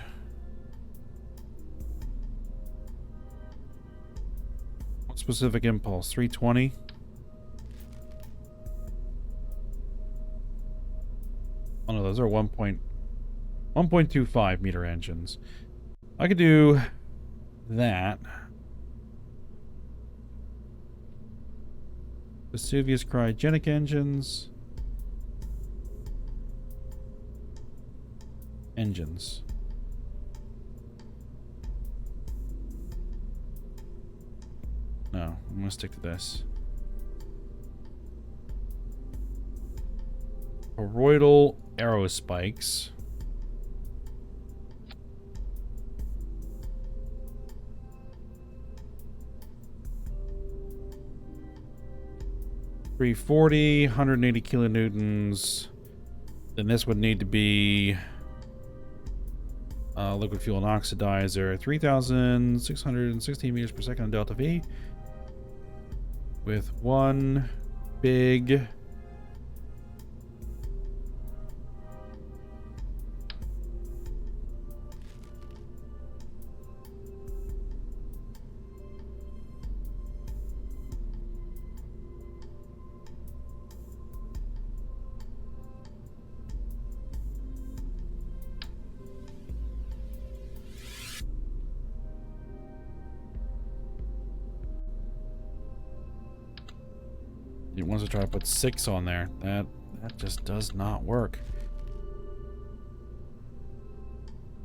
What specific impulse? 320? Oh no, those are 1.25 meter engines. I could do that. Vesuvius Cryogenic Engines. Engines. No, I'm going to stick to this. Toroidal aerospikes. 340, 180 kilonewtons. Then this would need to be liquid fuel and oxidizer, 3,616 meters per second delta V, with one big It wants to try to put 6 on there. That just does not work.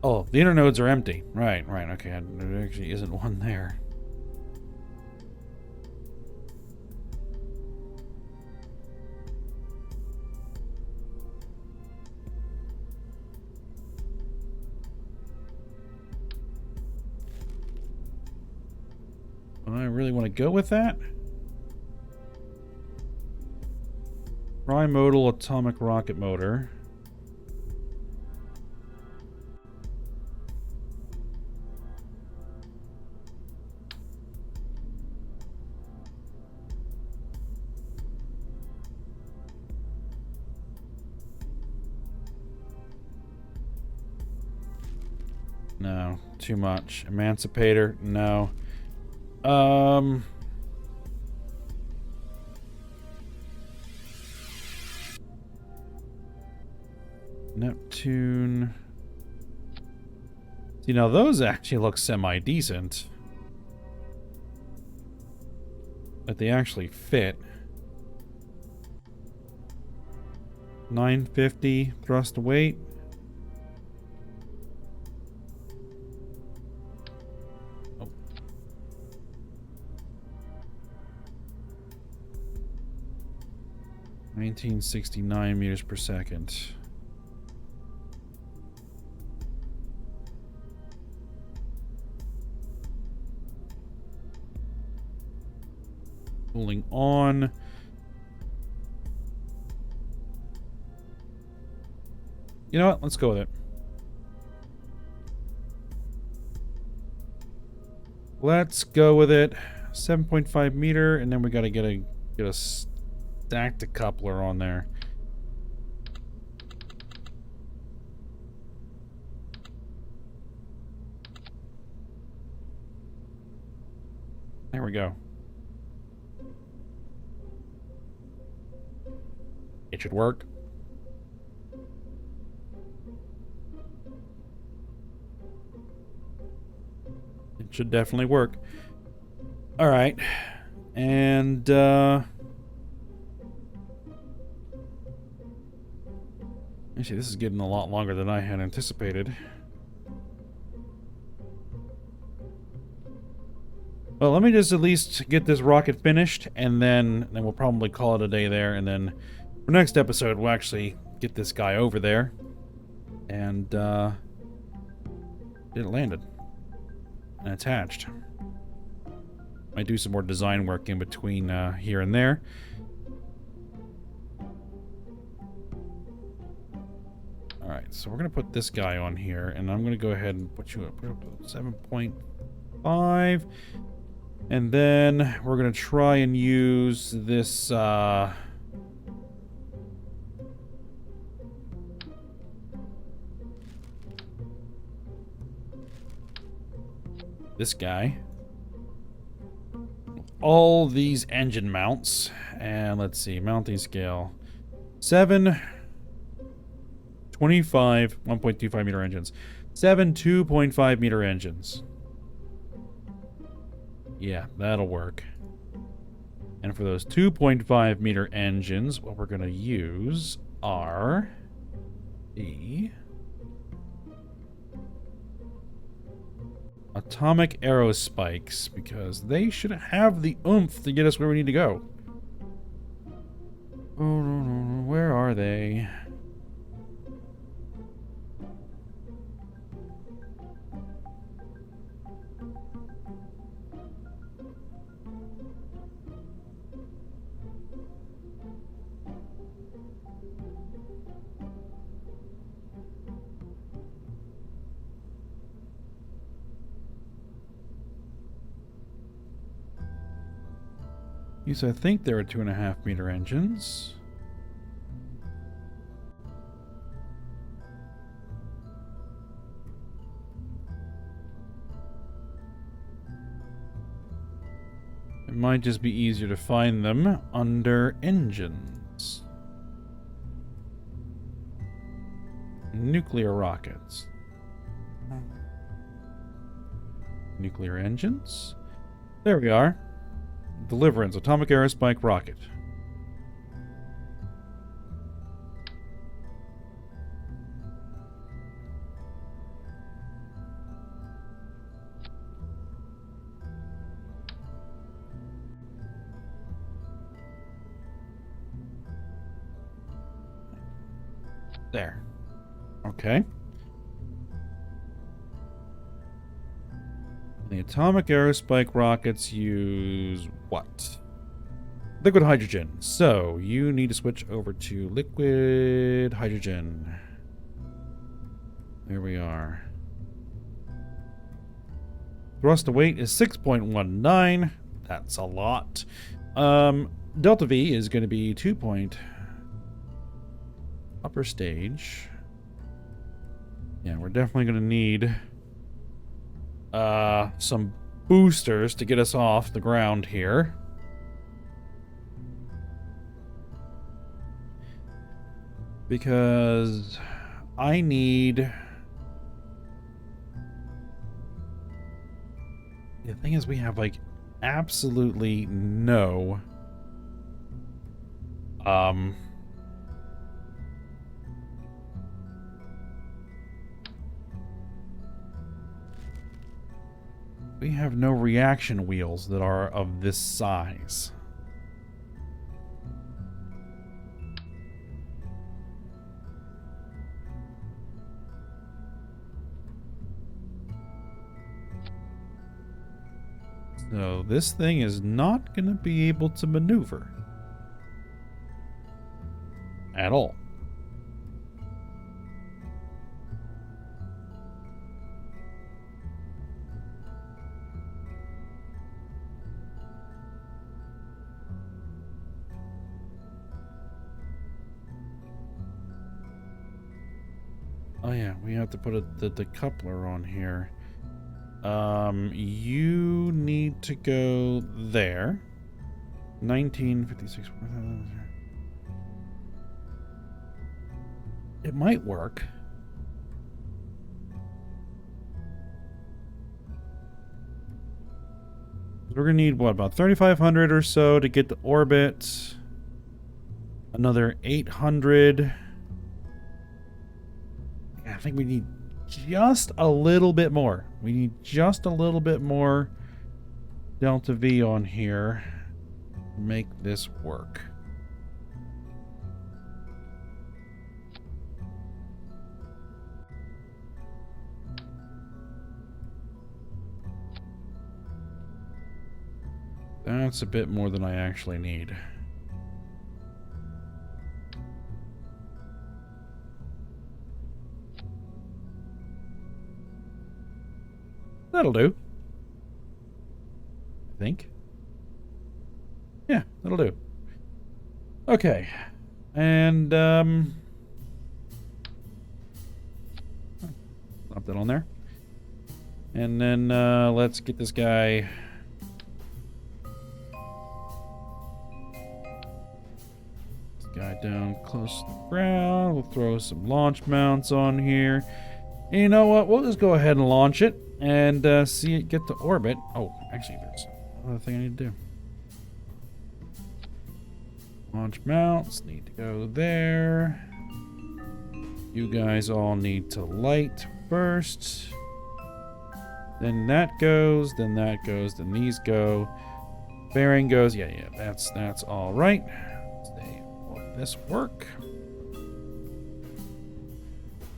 Oh, the inner nodes are empty. Right, okay. There actually isn't one there. Do I really want to go with that? Trimodal atomic rocket motor. No, too much. Emancipator, no. Neptune. See, now those actually look semi-decent. But they actually fit. 950 thrust to weight. Oh. $1969 meters per second. Cooling on. You know what? Let's go with it. Let's go with it. 7.5 meter, and then we gotta get a stacked coupler on there. There we go. It should work. It should definitely work. All right. And actually, this is getting a lot longer than I had anticipated. Well, let me just at least get this rocket finished, and then we'll probably call it a day there, and then for next episode, we'll actually get this guy over there and get it landed and attached. Might do some more design work in between here and there. Alright, so we're going to put this guy on here, and I'm going to go ahead and put you up 7.5. And then we're going to try and use this this guy. All these engine mounts. And let's see, mounting scale. 7, 25, 1.25 meter engines. 7, 2.5 meter engines. Yeah, that'll work. And for those 2.5 meter engines, what we're going to use are the atomic arrow spikes, because they should have the oomph to get us where we need to go. Oh, where are they? These, I think there are 2.5 meter engines. It might just be easier to find them under engines. Nuclear rockets. Nuclear engines. There we are. Deliverance, atomic aerospike rocket. There. Okay. The atomic aerospike rockets use what? Liquid hydrogen. So you need to switch over to liquid hydrogen. There we are. Thrust to weight is 6.19. That's a lot. Delta V is going to be 2 point. Upper stage. Yeah, we're definitely going to need some boosters to get us off the ground here. Because I need... The thing is, we have, like, absolutely no... We have no reaction wheels that are of this size. So this thing is not going to be able to maneuver at all. Oh yeah, we have to put the coupler on here. You need to go there. 1956. It might work. We're gonna need what, about 3,500 or so to get to orbit. Another 800. I think we need just a little bit more. We need just a little bit more Delta V on here to make this work. That's a bit more than I actually need. That'll do. I think. Yeah, that'll do. Okay. And, drop that on there. And then, let's get this guy... down close to the ground. We'll throw some launch mounts on here. And you know what? We'll just go ahead and launch it and see it get to orbit. Oh, actually, there's another thing I need to do. Launch mounts need to go there. You guys all need to light first. Then that goes, then that goes, then these go. Bearing goes. Yeah, that's all right. This work.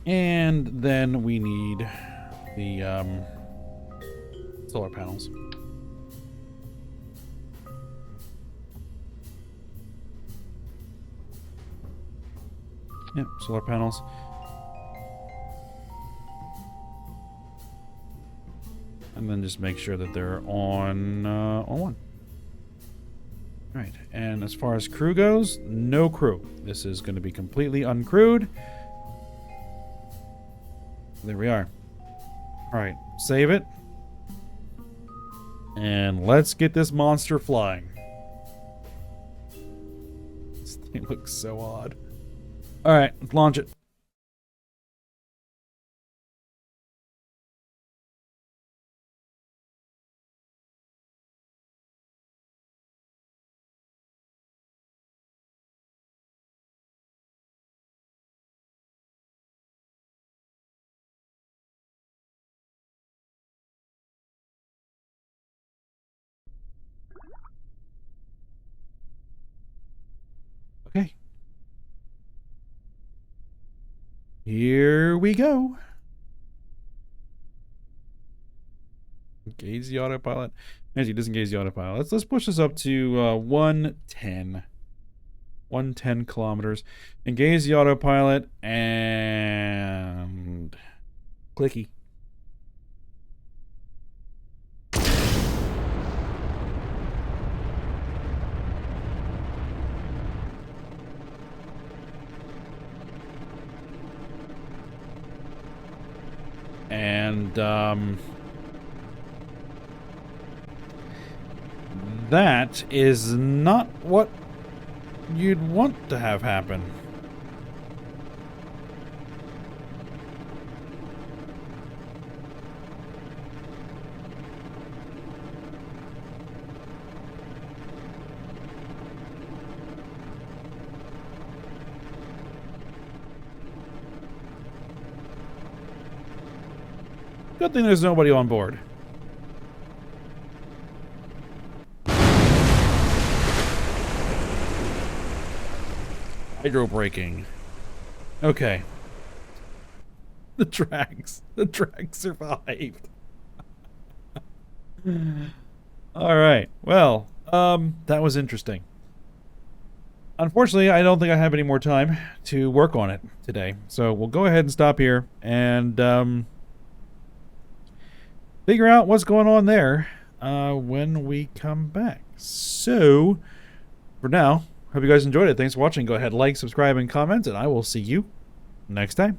And then we need the solar panels. Yep, solar panels. And then just make sure that they're on one. Right, and as far as crew goes, no crew. This is going to be completely uncrewed. There we are. Alright, save it. And let's get this monster flying. This thing looks so odd. Alright, let's launch it. Okay. Here we go. Engage the autopilot. As you disengage the autopilot. Let's push this up to 110. 110 kilometers. Engage the autopilot and clicky. And that is not what you'd want to have happen. Good thing there's nobody on board. Hydro braking. Okay. The tracks survived. All right. Well, that was interesting. Unfortunately, I don't think I have any more time to work on it today. So we'll go ahead and stop here and figure out what's going on there when we come back. So, for now, hope you guys enjoyed it. Thanks for watching. Go ahead, like, subscribe, and comment, and I will see you next time.